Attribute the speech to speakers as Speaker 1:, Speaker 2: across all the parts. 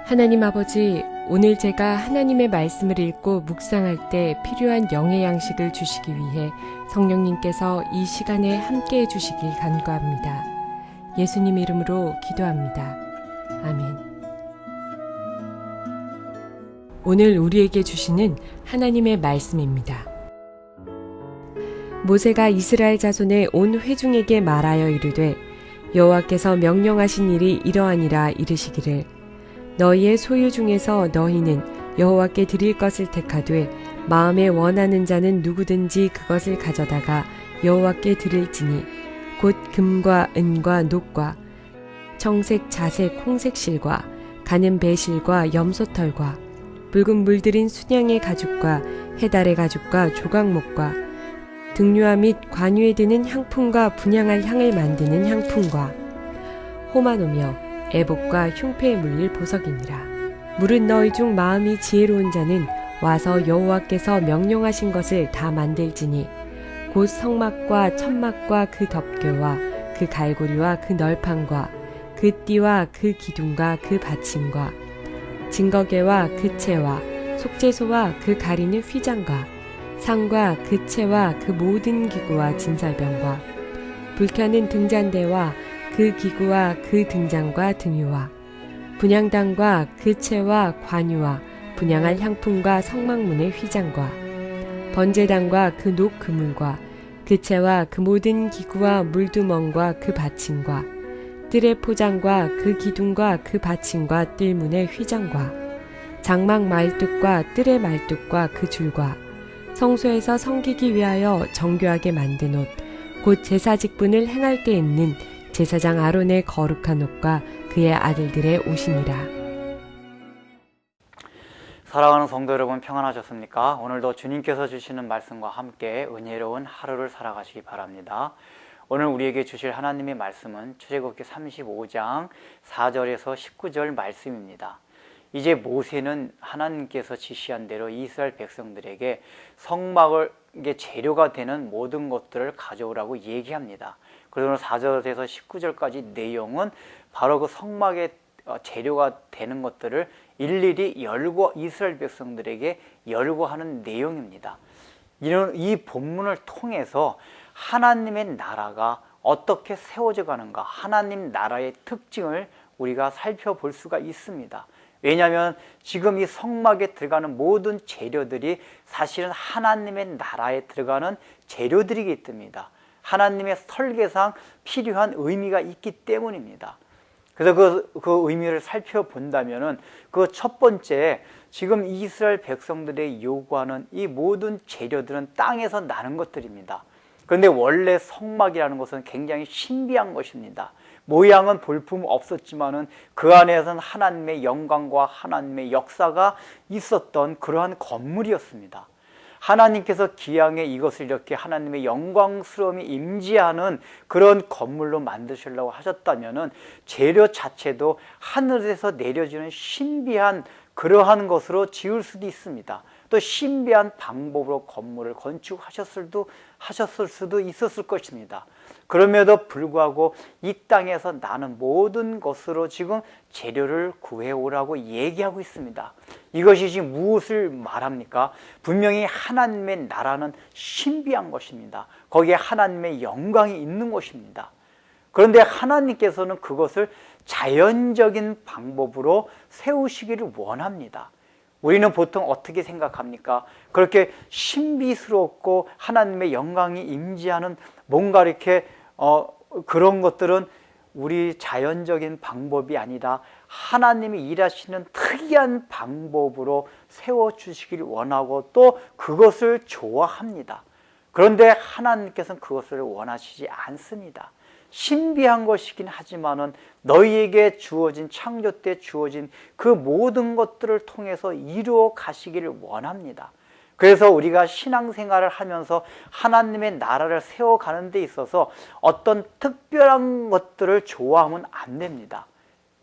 Speaker 1: 하나님 아버지, 오늘 제가 하나님의 말씀을 읽고 묵상할 때 필요한 영의 양식을 주시기 위해 성령님께서 이 시간에 함께해 주시길 간구합니다. 예수님 이름으로 기도합니다. 아멘. 오늘 우리에게 주시는 하나님의 말씀입니다. 모세가 이스라엘 자손의 온 회중에게 말하여 이르되 여호와께서 명령하신 일이 이러하니라 이르시기를 너희의 소유 중에서 너희는 여호와께 드릴 것을 택하되 마음에 원하는 자는 누구든지 그것을 가져다가 여호와께 드릴지니 곧 금과 은과 녹과 청색 자색 홍색 실과 가는 배실과 염소털과 붉은 물들인 순양의 가죽과 해달의 가죽과 조각목과 등류화 및 관유에 드는 향품과 분향할 향을 만드는 향품과 호마노며 애복과 흉패에 물릴 보석이니라. 물은 너희 중 마음이 지혜로운 자는 와서 여호와께서 명령하신 것을 다 만들지니 곧 성막과 천막과 그 덮개와 그 갈고리와 그 널판과 그 띠와 그 기둥과 그 받침과 증거개와 그 채와 속죄소와 그 가리는 휘장과 상과 그 채와 그 모든 기구와 진설병과 불켜는 등잔대와 그 기구와 그 등장과 등유와 분향단과 그 채와 관유와 분향할 향품과 성막문의 휘장과 번제단과 그 녹 그물과 그 채와 그 모든 기구와 물두멍과 그 받침과 뜰의 포장과 그 기둥과 그 받침과 뜰문의 휘장과 장막 말뚝과 뜰의 말뚝과 그 줄과 성소에서 섬기기 위하여 정교하게 만든 옷 곧 제사 직분을 행할 때 입는 제사장 아론의 거룩한 옷과 그의 아들들의 옷이니라.
Speaker 2: 사랑하는 성도 여러분, 평안하셨습니까? 오늘도 주님께서 주시는 말씀과 함께 은혜로운 하루를 살아가시기 바랍니다. 오늘 우리에게 주실 하나님의 말씀은 출애굽기 35장 4절에서 19절 말씀입니다. 이제 모세는 하나님께서 지시한 대로 이스라엘 백성들에게 성막의 재료가 되는 모든 것들을 가져오라고 얘기합니다. 그래서 오늘 4절에서 19절까지 내용은 바로 그 성막의 재료가 되는 것들을 일일이 이스라엘 백성들에게 열거하는 내용입니다. 이 본문을 통해서 하나님의 나라가 어떻게 세워져 가는가, 하나님 나라의 특징을 우리가 살펴볼 수가 있습니다. 왜냐하면 지금 이 성막에 들어가는 모든 재료들이 사실은 하나님의 나라에 들어가는 재료들이기 때문입니다. 하나님의 설계상 필요한 의미가 있기 때문입니다. 그래서 그 의미를 살펴본다면은 그 첫 번째, 지금 이스라엘 백성들의 요구하는 이 모든 재료들은 땅에서 나는 것들입니다. 그런데 원래 성막이라는 것은 굉장히 신비한 것입니다. 모양은 볼품 없었지만은 그 안에서는 하나님의 영광과 하나님의 역사가 있었던 그러한 건물이었습니다. 하나님께서 기왕에 이것을 이렇게 하나님의 영광스러움이 임재하는 그런 건물로 만드시려고 하셨다면은 재료 자체도 하늘에서 내려지는 신비한 그러한 것으로 지을 수도 있습니다. 또 신비한 방법으로 건물을 건축하셨을 수도 있었을 것입니다. 그럼에도 불구하고 이 땅에서 나는 모든 것으로 지금 재료를 구해오라고 얘기하고 있습니다. 이것이 지금 무엇을 말합니까? 분명히 하나님의 나라는 신비한 것입니다. 거기에 하나님의 영광이 있는 것입니다. 그런데 하나님께서는 그것을 자연적인 방법으로 세우시기를 원합니다. 우리는 보통 어떻게 생각합니까? 그렇게 신비스럽고 하나님의 영광이 임재하는 뭔가 이렇게 그런 것들은 우리 자연적인 방법이 아니라 하나님이 일하시는 특이한 방법으로 세워주시길 원하고 또 그것을 좋아합니다. 그런데 하나님께서는 그것을 원하시지 않습니다. 신비한 것이긴 하지만은 너희에게 주어진, 창조 때 주어진 그 모든 것들을 통해서 이루어 가시기를 원합니다. 그래서 우리가 신앙생활을 하면서 하나님의 나라를 세워가는 데 있어서 어떤 특별한 것들을 좋아하면 안 됩니다.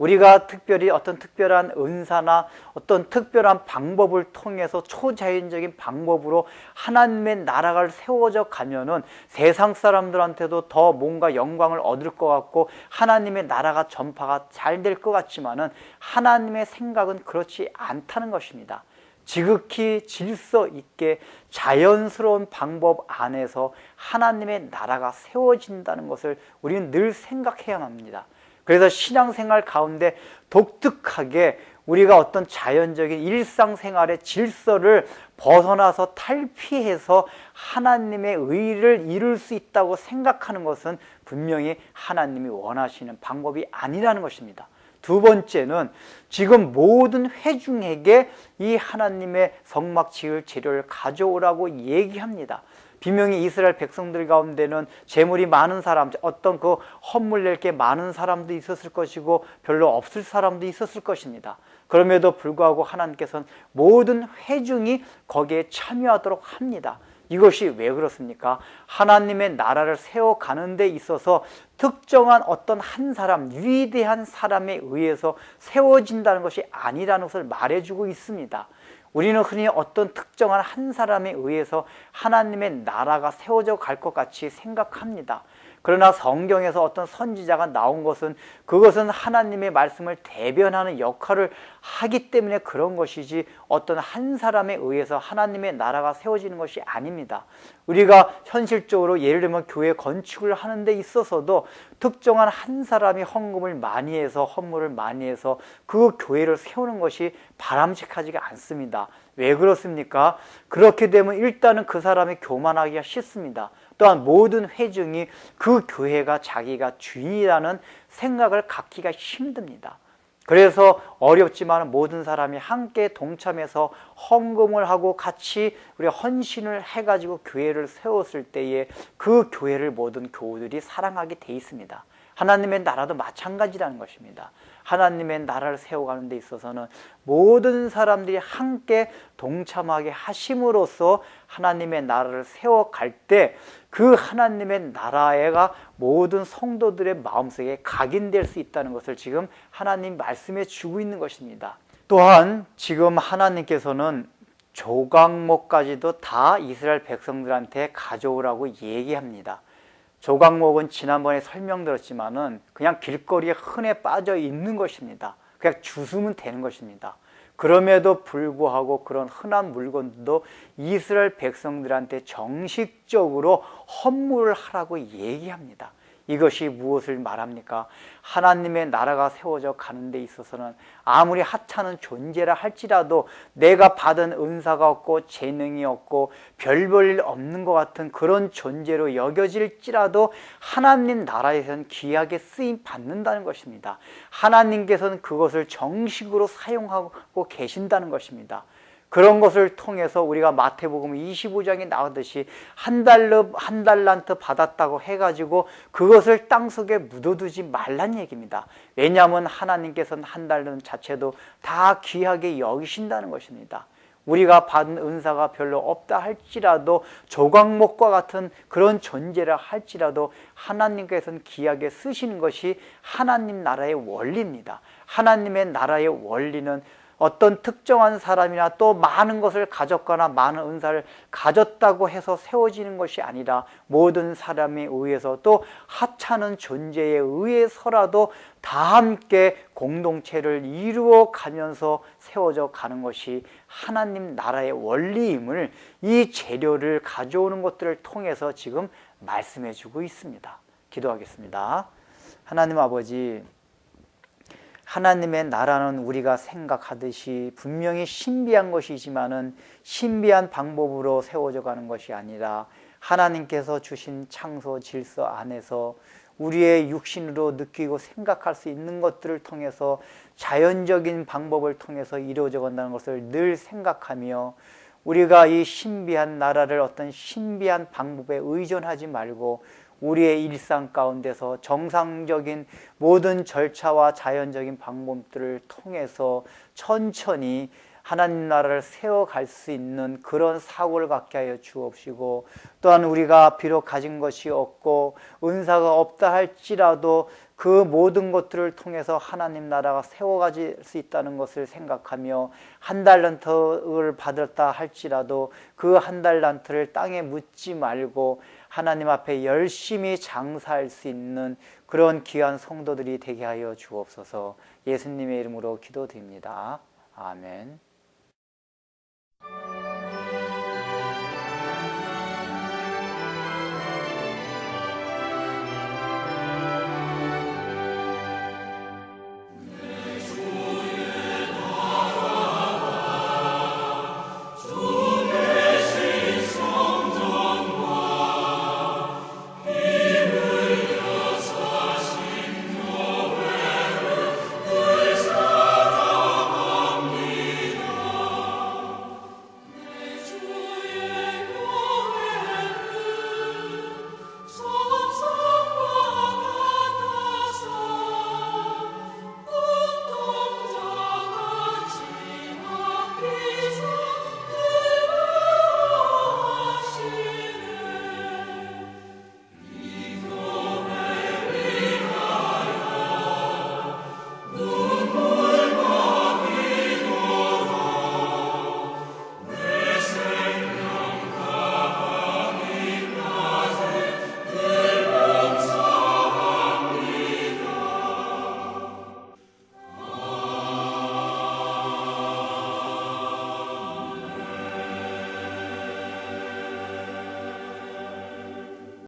Speaker 2: 우리가 특별히 어떤 특별한 은사나 어떤 특별한 방법을 통해서 초자연적인 방법으로 하나님의 나라가 세워져 가면은 세상 사람들한테도 더 뭔가 영광을 얻을 것 같고 하나님의 나라가 전파가 잘 될 것 같지만은 하나님의 생각은 그렇지 않다는 것입니다. 지극히 질서 있게 자연스러운 방법 안에서 하나님의 나라가 세워진다는 것을 우리는 늘 생각해야 합니다. 그래서 신앙생활 가운데 독특하게 우리가 어떤 자연적인 일상생활의 질서를 벗어나서 탈피해서 하나님의 의를 이룰 수 있다고 생각하는 것은 분명히 하나님이 원하시는 방법이 아니라는 것입니다. 두 번째는 지금 모든 회중에게 이 하나님의 성막 지을 재료를 가져오라고 얘기합니다. 분명히 이스라엘 백성들 가운데는 재물이 많은 사람, 어떤 그 헌물 낼 게 많은 사람도 있었을 것이고 별로 없을 사람도 있었을 것입니다. 그럼에도 불구하고 하나님께서는 모든 회중이 거기에 참여하도록 합니다. 이것이 왜 그렇습니까? 하나님의 나라를 세워가는 데 있어서 특정한 어떤 한 사람, 위대한 사람에 의해서 세워진다는 것이 아니라는 것을 말해주고 있습니다. 우리는 흔히 어떤 특정한 한 사람에 의해서 하나님의 나라가 세워져 갈 것 같이 생각합니다. 그러나 성경에서 어떤 선지자가 나온 것은 그것은 하나님의 말씀을 대변하는 역할을 하기 때문에 그런 것이지 어떤 한 사람에 의해서 하나님의 나라가 세워지는 것이 아닙니다. 우리가 현실적으로 예를 들면 교회 건축을 하는 데 있어서도 특정한 한 사람이 헌금을 많이 해서 헌물을 많이 해서 그 교회를 세우는 것이 바람직하지가 않습니다. 왜 그렇습니까? 그렇게 되면 일단은 그 사람이 교만하기가 쉽습니다. 또한 모든 회중이 그 교회가 자기가 주인이라는 생각을 갖기가 힘듭니다. 그래서 어렵지만 모든 사람이 함께 동참해서 헌금을 하고 같이 우리 헌신을 해가지고 교회를 세웠을 때에 그 교회를 모든 교우들이 사랑하게 돼 있습니다. 하나님의 나라도 마찬가지라는 것입니다. 하나님의 나라를 세워가는 데 있어서는 모든 사람들이 함께 동참하게 하심으로써 하나님의 나라를 세워갈 때 그 하나님의 나라가 모든 성도들의 마음속에 각인될 수 있다는 것을 지금 하나님 말씀해 주고 있는 것입니다. 또한 지금 하나님께서는 조각목까지도 다 이스라엘 백성들한테 가져오라고 얘기합니다. 조각목은 지난번에 설명드렸지만은 그냥 길거리에 흔해 빠져 있는 것입니다. 그냥 주우면 되는 것입니다. 그럼에도 불구하고 그런 흔한 물건도 이스라엘 백성들한테 정식적으로 헌물을 하라고 얘기합니다. 이것이 무엇을 말합니까? 하나님의 나라가 세워져 가는 데 있어서는 아무리 하찮은 존재라 할지라도 내가 받은 은사가 없고 재능이 없고 별 볼 일 없는 것 같은 그런 존재로 여겨질지라도 하나님 나라에서는 귀하게 쓰임 받는다는 것입니다. 하나님께서는 그것을 정식으로 사용하고 계신다는 것입니다. 그런 것을 통해서 우리가 마태복음 25장에 나오듯이 한 달란트 받았다고 해가지고 그것을 땅속에 묻어두지 말란 얘기입니다. 왜냐하면 하나님께서는 한 달란트 자체도 다 귀하게 여기신다는 것입니다. 우리가 받은 은사가 별로 없다 할지라도 조각목과 같은 그런 존재라 할지라도 하나님께서는 귀하게 쓰시는 것이 하나님 나라의 원리입니다. 하나님의 나라의 원리는 어떤 특정한 사람이나 또 많은 것을 가졌거나 많은 은사를 가졌다고 해서 세워지는 것이 아니라 모든 사람에 의해서 또 하찮은 존재에 의해서라도 다 함께 공동체를 이루어 가면서 세워져 가는 것이 하나님 나라의 원리임을 이 재료를 가져오는 것들을 통해서 지금 말씀해 주고 있습니다. 기도하겠습니다. 하나님 아버지, 하나님의 나라는 우리가 생각하듯이 분명히 신비한 것이지만은 신비한 방법으로 세워져 가는 것이 아니라 하나님께서 주신 창조 질서 안에서 우리의 육신으로 느끼고 생각할 수 있는 것들을 통해서 자연적인 방법을 통해서 이루어져 간다는 것을 늘 생각하며 우리가 이 신비한 나라를 어떤 신비한 방법에 의존하지 말고 우리의 일상 가운데서 정상적인 모든 절차와 자연적인 방법들을 통해서 천천히 하나님 나라를 세워갈 수 있는 그런 사고를 갖게 하여 주옵시고, 또한 우리가 비록 가진 것이 없고 은사가 없다 할지라도 그 모든 것들을 통해서 하나님 나라가 세워가질 수 있다는 것을 생각하며 한 달란트를 받았다 할지라도 그 한 달란트를 땅에 묻지 말고 하나님 앞에 열심히 장사할 수 있는 그런 귀한 성도들이 되게 하여 주옵소서. 예수님의 이름으로 기도드립니다. 아멘.